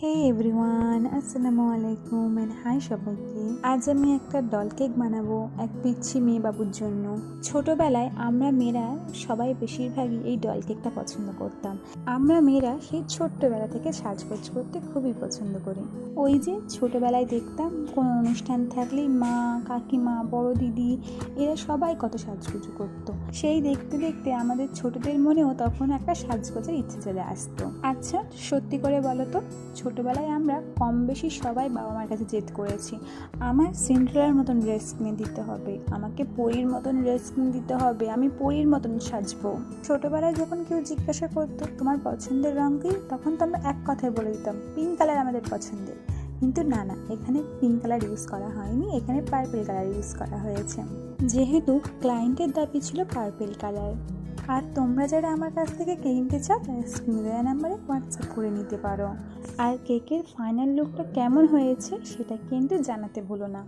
হে everyone, আসসালামু আলাইকুম and high সবাইকে। আজ আমি একটা ডল কেক বানাবো এক পিচ্ছি মেয়ে বাবুর জন্য। ছোটবেলায় আমরা মেয়েরা সবাই বেশিরভাগই এই ডল কেকটা পছন্দ করতাম। আমরা মেয়েরা সেই ছোট্টবেলা থেকে সাজগোজ করতে খুবই পছন্দ করি। ওই যে ছোটবেলায় দেখতাম কোনো অনুষ্ঠান থাকলেই মা, কাকিমা, বড় দিদি এরা সবাই কত সাজগোজ করতো। সেই দেখতে দেখতে আমাদের ছোটদের মনেও তখন একটা সাজগোজের ইচ্ছে চলে আসতো। আচ্ছা সত্যি করে বলো তো, ছোটবেলায় আমরা কম বেশি সবাই বাবা মার কাছে জেদ করেছি, আমার সিন্ড্রেলার মতন ড্রেস কিনে দিতে হবে, আমাকে পরীর মতন ড্রেস কিনে দিতে হবে, আমি পরীর মতন সাজবো। ছোটবেলায় যখন কেউ জিজ্ঞাসা করতো তোমার পছন্দের রঙ কি, তখন তো আমরা এক কথায় বলে দিতাম পিঙ্ক কালার আমাদের পছন্দের। কিন্তু না, এখানে পিঙ্ক কালার ইউজ করা হয়নি, এখানে পার্পেল কালার ইউজ করা হয়েছে, যেহেতু ক্লায়েন্টের দাবি ছিল পার্পেল কালার। আর তোমরা যারা আমার কাছ থেকে কেক নিতে চাও তারা স্ক্রিনে দেওয়া নাম্বারে হোয়াটসঅ্যাপ করে নিতে পারো। আর কেকের ফাইনাল লুকটা কেমন হয়েছে সেটা কিন্তু জানাতে ভুলো না।